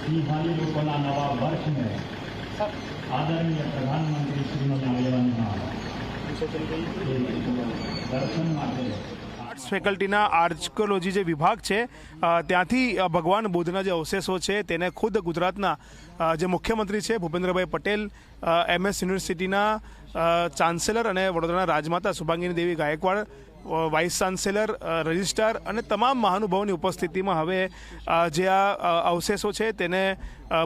દિવાળી લોકોના નવા વર્ષને આદરણીય પ્રધાનમંત્રી શ્રીની આગેવાનીમાં દર્શન માટે આર્ટ્સ ફેકલ્ટીના આર્કિયોલોજી જે વિભાગ છે ત્યાંથી ભગવાન બુદ્ધના જે અવશેષો છે તેને ખુદ ગુજરાતના જે મુખ્યમંત્રી છે ભૂપેન્દ્રભાઈ પટેલ, MS યુનિવર્સિટીના ચાન્સેલર અને વડોદરાના રાજમાતા શુભાંગીની દેવી ગાયકવાડ, વાઇસ ચાન્સેલર, રજિસ્ટ્રાર અને તમામ મહાનુભાવોની ઉપસ્થિતિમાં હવે જે આ અવશેષો છે તેને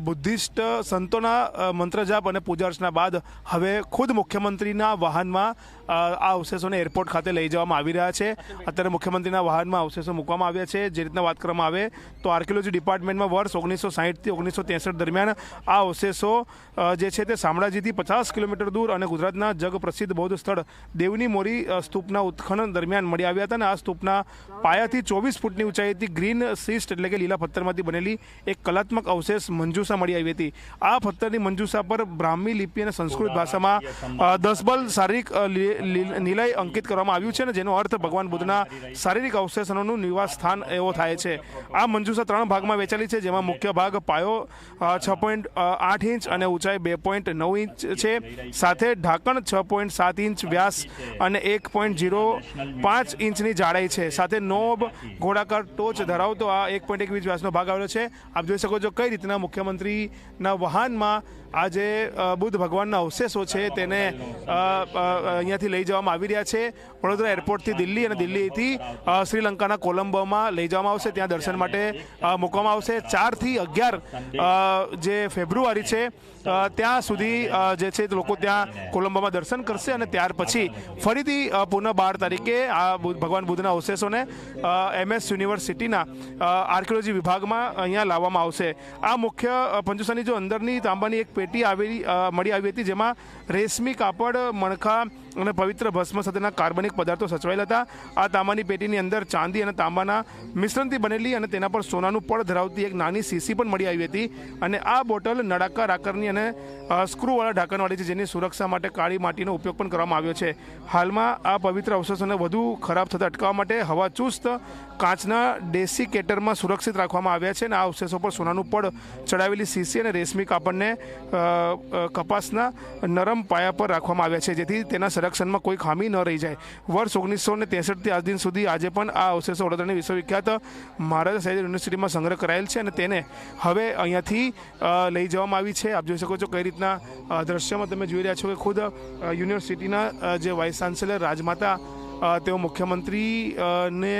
બુદ્ધિસ્ટ સંતોના મંત્રજાપ અને પૂજા અર્ચના બાદ હવે ખુદ મુખ્યમંત્રીના વાહનમાં આ અવશેષોને એરપોર્ટ ખાતે લઈ જવામાં આવી રહ્યા છે. અત્યારે મુખ્યમંત્રીના વાહનમાં અવશેષો મૂકવામાં આવ્યા છે. જે રીતના વાત કરવામાં આવે તો આર્કિયોલોજી ડિપાર્ટમેન્ટમાં વર્ષ 1960થી 1963 દરમિયાન આ અવશેષો જે છે તે શામળાજીથી 50 કિલોમીટર દૂર અને ગુજરાતના જગપ્રસિદ્ધ બૌદ્ધ સ્થળ દેવની મોરી સ્તૂપના ઉત્ખનન દરમિયાન મળી આવ્યા હતા. અને આ સ્તૂપના પાયાથી 24 ફૂટની ઊંચાઈથી ગ્રીન સિસ્ટ એટલે કે લીલા પથ્થરમાંથી બનેલી એક કલાત્મક અવશેષ મંજૂસા મળી આવી હતી. આ પથ્થરની મંજૂસા પર બ્રાહ્મી લિપિ અને સંસ્કૃત ભાષામાં 10 બલ શારીરિક નિલય અંકિત કરવામાં આવ્યું છે, ને જેનો અર્થ ભગવાન બુદ્ધના શારીરિક અવશેષોનું નિવાસ સ્થાન એવો થાય છે. આ મંજૂસા 3 ભાગમાં વહેંચાયેલી છે, જેમાં મુખ્ય ભાગ પાયો 6.8 ઇંચ અને ઊંચાઈ 2.9 ઇંચ છે, સાથે ઢાંકણ 6.7 ઇંચ વ્યાસ અને 1.05 ઇંચની જાડાઈ છે, સાથે નોબ ગોળાકાર ટોચ ધરાવતો આ 1.1 ઇંચ વ્યાસનો ભાગ આવેલો છે. આપ જોઈ શકો છો કઈ રીતના મુખ્યમંત્રીના વાહનમાં આ જે બુદ્ધ ભગવાનના અવશેષો છે તેને અહીંયાથી લઈ જવામાં આવી રહ્યા છે. વડોદરા એરપોર્ટથી દિલ્હી અને દિલ્હીથી શ્રીલંકાના કોલંબોમાં લઈ જવામાં આવશે. ત્યાં દર્શન માટે મૂકવામાં આવશે. 4 થી 11 જે ફેબ્રુઆરી છે ત્યાં સુધી જે છે લોકો ત્યાં કોલંબોમાં દર્શન કરશે અને ત્યાર પછી ફરીથી પુનઃ 12 તારીખે આ ભગવાન બુદ્ધના અવશેષોને MS યુનિવર્સિટીના આર્કિયોલોજી વિભાગમાં અહીંયા લાવવામાં આવશે. આ મુખ્ય પંજુસાની જો અંદરની તાંબાની એક પેટી મળી આવી હતી, જેમાં રેશમી કાપડ, મણકા અને પવિત્ર ભસ્મ સાથેના કાર્બનિક પદાર્થો સચવાયેલા હતા. આ તાંબાની પેટીની અંદર ચાંદી અને તાંબાના મિશ્રણથી બનેલી અને તેના પર સોનાનું પડ ધરાવતી એક નાની શીશી પણ મળી આવી હતી. અને આ બોટલ નળાકાર આકારની અને સ્ક્રૂવાળા ઢાંકણવાળી છે, જેની સુરક્ષા માટે કાળી માટીનો ઉપયોગ પણ કરવામાં આવ્યો છે. હાલમાં આ પવિત્ર અવશેષોને વધુ ખરાબ થતા અટકાવવા માટે હવાચુસ્ત કાચના ડેસિકેટરમાં સુરક્ષિત રાખવામાં આવ્યા છે. અને આ અવશેષો પર સોનાનું પડ ચડાવેલી શીશી અને રેશમી કાપડને કપાસના નરમ પાયા પર રાખવામાં આવ્યા છે, જેથી તેના સંરક્ષણમાં કોઈ ખામી ન રહી જાય. વર્ષ 1963થી આજ દિન સુધી આજે પણ આ અવશેષો વડોદરાની વિશ્વવિખ્યાત મહારાજા સયાજી યુનિવર્સિટીમાં સંગ્રહ કરાયેલ છે અને તેને હવે અહીંયાથી લઈ જવામાં આવી છે. આપ જોઈ શકો છો કઈ રીતના દ્રશ્યમાં તમે જોઈ રહ્યા છો કે ખુદ યુનિવર્સિટીના જે વાઇસ ચાન્સેલર રાજમાતા તેઓ મુખ્યમંત્રીને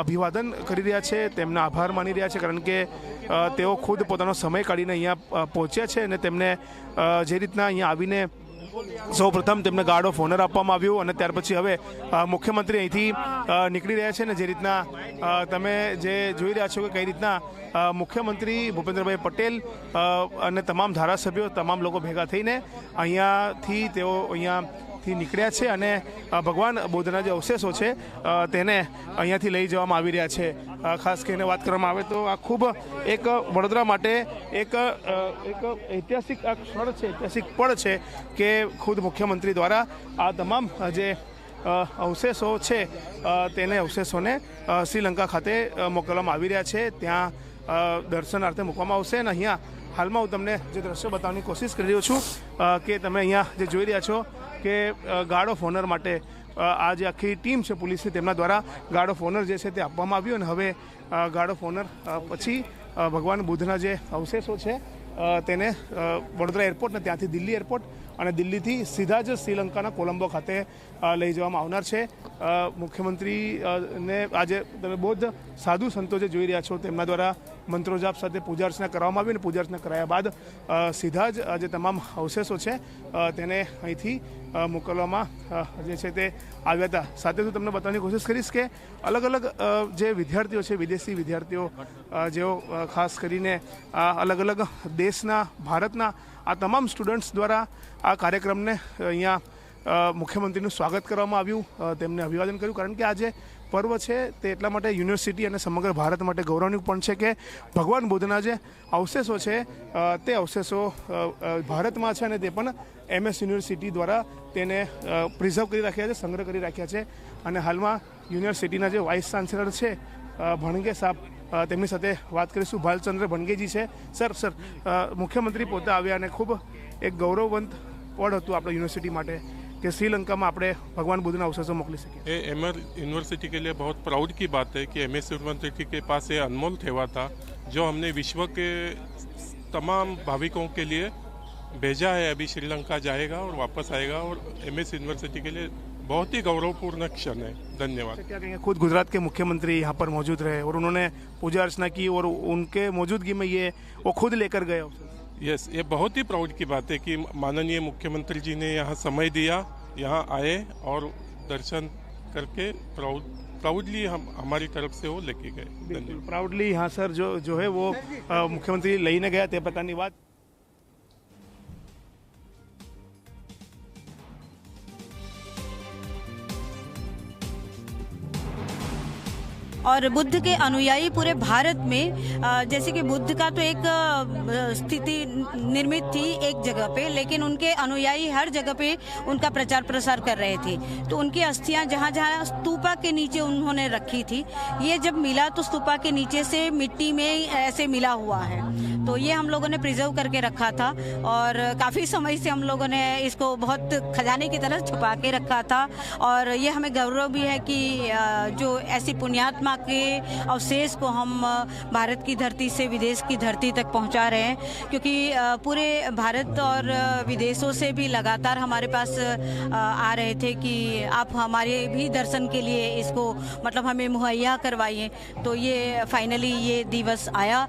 અભિવાદન કરી રહ્યા છે, તેમના આભાર માની રહ્યા છે, કારણ કે તેઓ ખુદ પોતાનો સમય કાઢીને અહીંયા પહોંચ્યા છે. અને તેમને જે રીતના અહીંયા આવીને સૌપ્રથમ તેમને ગાર્ડ ઓફ ઓનર આપવામાં આવ્યું અને ત્યાર પછી હવે મુખ્યમંત્રી અહીંથી નીકળી રહ્યા છે. ને જે રીતના તમે જે જોઈ રહ્યા છો કે કઈ રીતના મુખ્યમંત્રી ભૂપેન્દ્રભાઈ પટેલ અને તમામ ધારાસભ્યો, તમામ લોકો ભેગા થઈને અહીંયાથી તેઓ અહીંયાથી નીકળ્યા છે અને ભગવાન બુદ્ધના જે અવશેષો છે તેને અહીંયાથી લઈ જવામાં આવી રહ્યા છે. ખાસ કરીને વાત કરવામાં આવે તો આ ખૂબ એક વડોદરા માટે એક ઐતિહાસિક આ ક્ષણ છે, ઐતિહાસિક પળ છે કે ખુદ મુખ્યમંત્રી દ્વારા આ તમામ જે અવશેષો છે તેને અવશેષોને શ્રીલંકા ખાતે મોકલવામાં આવી રહ્યા છે. ત્યાં દર્શનાર્થે મૂકવામાં આવશે. અને અહીંયા હાલમાં હું તમને જે દ્રશ્ય બતાવવાની કોશિશ કરી રહ્યો છું કે તમે અહીંયા જે જોઈ રહ્યા છો કે ગાર્ડ ઓફ ઓનર માટે આ જે આખી ટીમ છે પોલીસની, તેમના દ્વારા ગાર્ડ ઓફ ઓનર જે છે તે આપવામાં આવ્યું. અને હવે ગાર્ડ ઓફ ઓનર પછી ભગવાન બુદ્ધના જે અવશેષો છે તેને વડોદરા એરપોર્ટ ને ત્યાંથી દિલ્હી એરપોર્ટ અને દિલ્હીથી સીધા જ શ્રીલંકાના કોલંબો ખાતે લઈ જવામાં આવનાર છે. મુખ્યમંત્રીને આજે તમે બૌદ્ધ સાધુ સંતો જે જોઈ રહ્યા છો તેમના દ્વારા મંત્રોજાપ સાથે પૂજા અર્ચના કરવામાં આવી. અને પૂજા અર્ચના કરાયા બાદ સીધા જ જે તમામ અવશેષો છે તેને અહીંથી મોકલવામાં જે છે તે આવ્યા હતા. સાથે હું તમને બતાવવાની કોશિશ કરીશ કે અલગ અલગ જે વિદ્યાર્થીઓ છે, વિદેશી વિદ્યાર્થીઓ જેઓ ખાસ કરીને અલગ અલગ દેશના, ભારતના આ તમામ સ્ટુડન્ટ્સ દ્વારા આ કાર્યક્રમને અહીંયા મુખ્યમંત્રીનું સ્વાગત કરવામાં આવ્યું, તેમને અભિવાદન કર્યું. કારણ કે આજે પર્વ છે તે એટલા માટે યુનિવર્સિટી અને સમગ્ર ભારત માટે ગૌરવનું પણ છે કે ભગવાન બુદ્ધના જે અવશેષો છે તે અવશેષો ભારતમાં છે અને તે પણ MS યુનિવર્સિટી દ્વારા તેને પ્રિઝર્વ કરી રાખ્યા છે, સંગ્રહ કરી રાખ્યા છે. અને હાલમાં યુનિવર્સિટીના જે વાઇસ ચાન્સેલર છે ભણગે સાહેબ તેમની સાથે વાત કરીશું. ભાલચંદ્ર ભણગેજી છે. સર મુખ્યમંત્રી પોતે આવ્યા અને ખૂબ એક ગૌરવવંત પળ હતું આપણા યુનિવર્સિટી માટે कि श्रीलंका में આપણે भगवान बुद्ध अवशेषों मोकली सके. ये एमआर यूनिवर्सिटी के लिए बहुत प्राउड की बात है कि एमएस यूनिवर्सिटी के पास ये अनमोल सेवा था जो हमने विश्व के तमाम भाविकों के लिए भेजा है. अभी श्रीलंका जाएगा और वापस आएगा और एमएस यूनिवर्सिटी के लिए बहुत ही गौरवपूर्ण क्षण है. धन्यवाद. क्या कहेंगे, खुद गुजरात के मुख्यमंत्री यहाँ पर मौजूद रहे और उन्होंने पूजा अर्चना की और उनके मौजूदगी में ये वो खुद लेकर गए. यस, ये बहुत ही प्राउड की बात है कि माननीय मुख्यमंत्री जी ने यहाँ समय दिया, यहाँ आए और दर्शन करके प्राउडली हम हमारी तरफ से वो लेके गए. प्राउडली यहाँ सर जो है वो मुख्यमंत्री લઈને ગયા તે પ્રકારની વાત. और बुद्ध के अनुयायी पूरे भारत में जैसे कि बुद्ध का तो एक स्थिति निर्मित थी एक जगह पे, लेकिन उनके अनुयायी हर जगह पे उनका प्रचार प्रसार कर रहे थे. तो उनकी अस्थियां जहाँ जहाँ स्तूपा के नीचे उन्होंने रखी थी. ये जब मिला तो स्तूपा के नीचे से मिट्टी में ऐसे मिला हुआ है. तो ये हम लोगों ने प्रिजर्व करके रखा था और काफ़ी समय से हम लोगों ने इसको बहुत खजाने की तरह छुपा के रखा था. और ये हमें गौरव भी है कि जो ऐसी पुण्यात्मा के अवशेष को हम भारत की धरती से विदेश की धरती तक पहुंचा रहे हैं, क्योंकि पूरे भारत और विदेशों से भी लगातार हमारे पास आ रहे थे कि आप हमारे भी दर्शन के लिए इसको मतलब हमें मुहैया करवाइए. तो ये फाइनली ये दिवस आया.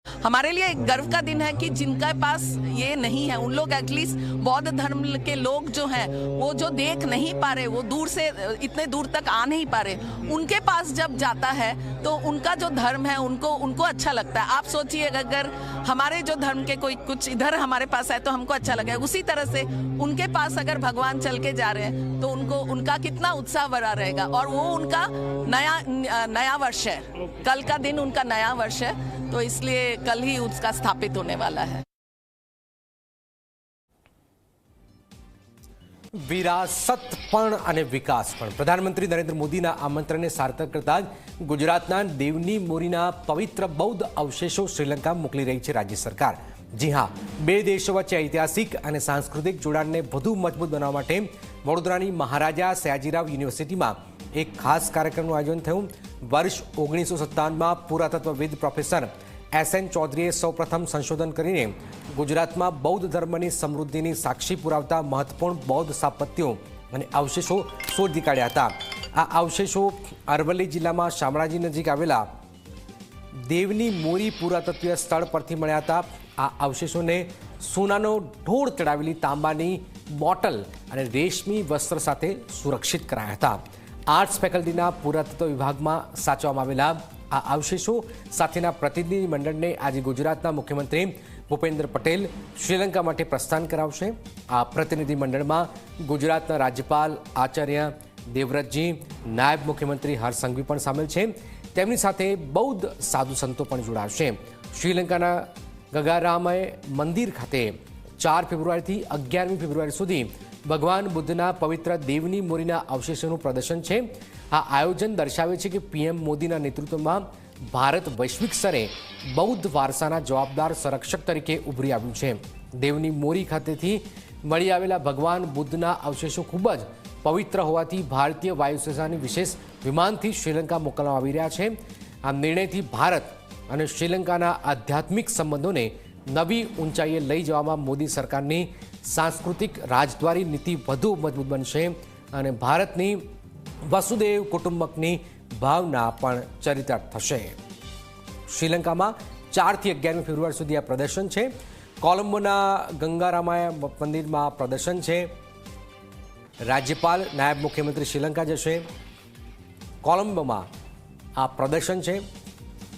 हमारे लिए एक गर्व का दिन है कि जिनके पास ये नहीं है, उन लोग एटलीस्ट बौद्ध धर्म के लोग जो हैं वो जो देख नहीं पा रहे, वो दूर से इतने दूर तक आ नहीं पा रहे, उनके पास जब जाता है तो उनका जो धर्म है उनको अच्छा लगता है. आप सोचिए अगर हमारे जो धर्म के कोई कुछ इधर हमारे पास है तो हमको अच्छा लगे, उसी तरह से उनके पास अगर भगवान चल के जा रहे हैं तो उनका कितना उत्साह बढ़ा रहेगा. और वो उनका नया वर्ष है, कल का दिन उनका नया वर्ष है, तो इसलिए कल ही उसका स्थापित होने वाला है. વિરાસત પણ અને વિકાસ પણ. પ્રધાનમંત્રી નરેન્દ્ર મોદીના આમંત્રણને સાર્થક કરતા જ ગુજરાતના દેવની મોરીના પવિત્ર બૌદ્ધ અવશેષો શ્રીલંકા મોકલી રહી છે રાજ્ય સરકાર. જી હા, બે દેશો વચ્ચે ઐતિહાસિક અને સાંસ્કૃતિક જોડાણને વધુ મજબૂત બનાવવા માટે વડોદરાની મહારાજા સયાજીરાવ યુનિવર્સિટીમાં એક ખાસ કાર્યક્રમનું આયોજન થયું. વર્ષ 1957માં પુરાતત્વવિદ પ્રોફેસર SN ચૌધરીએ સૌપ્રથમ સંશોધન કરીને ગુજરાતમાં બૌદ્ધ ધર્મની સમૃદ્ધિની સાક્ષી પુરાવતા મહત્વપૂર્ણ બૌદ્ધ સ્થાપત્યો અને અવશેષો શોધી કાઢ્યા હતા. આ અવશેષો અરવલ્લી જિલ્લામાં શામળાજી નજીક આવેલા દેવની મોરી પુરાતત્વીય સ્થળ પરથી મળ્યા હતા. આ અવશેષોને સોનાનો ઢોળ ચડાવેલી તાંબાની બોટલ અને રેશમી વસ્ત્ર સાથે સુરક્ષિત કરાયા હતા. આર્ટ્સ ફેકલ્ટીના પુરાતત્વ વિભાગમાં સાચવવામાં આવેલા આ અવશેષો સાથેના પ્રતિનિધિ મંડળને આજે ગુજરાતના મુખ્યમંત્રી ભૂપેન્દ્ર પટેલ શ્રીલંકા માટે પ્રસ્થાન કરાવશે. આ પ્રતિનિધિ મંડળમાં ગુજરાતના રાજ્યપાલ આચાર્ય દેવવ્રતજી, નાયબ મુખ્યમંત્રી હર્ષ સંઘવી પણ સામેલ છે. તેમની સાથે બૌદ્ધ સાધુ સંતો પણ જોડાશે. શ્રીલંકાના ગગારામય મંદિર ખાતે 4 ફેબ્રુઆરીથી 11મી ફેબ્રુઆરી સુધી ભગવાન બુદ્ધના પવિત્ર દેવની મોરીના અવશેષોનું પ્રદર્શન છે. આ આયોજન દર્શાવે છે કે PM મોદીના નેતૃત્વમાં ભારત વૈશ્વિક સ્તરે બૌદ્ધ વારસાના જવાબદાર સંરક્ષક તરીકે ઉભરી આવ્યું છે. દેવની મોરી ખાતેથી મળી આવેલા ભગવાન બુદ્ધના અવશેષો ખૂબ જ પવિત્ર હોવાથી ભારતીય વાયુસેનાની વિશેષ વિમાનથી શ્રીલંકા મોકલવામાં આવી રહ્યા છે. આ નિર્ણયથી ભારત અને શ્રીલંકાના આધ્યાત્મિક સંબંધોને નવી ઊંચાઈએ લઈ જવામાં મોદી સરકારની સાંસ્કૃતિક રાજદ્વારી નીતિ વધુ મજબૂત બનશે અને ભારતની વસુદેવ કુટુંબકની ભાવના પણ ચરિતાર્થ થશે. શ્રીલંકામાં 4 થી 11મી ફેબ્રુઆરી સુધી આ પ્રદર્શન છે. કોલંબોના ગંગારામાય મંદિરમાં પ્રદર્શન છે. રાજ્યપાલ, નાયબ મુખ્યમંત્રી શ્રીલંકા જશે. કોલંબોમાં આ પ્રદર્શન છે.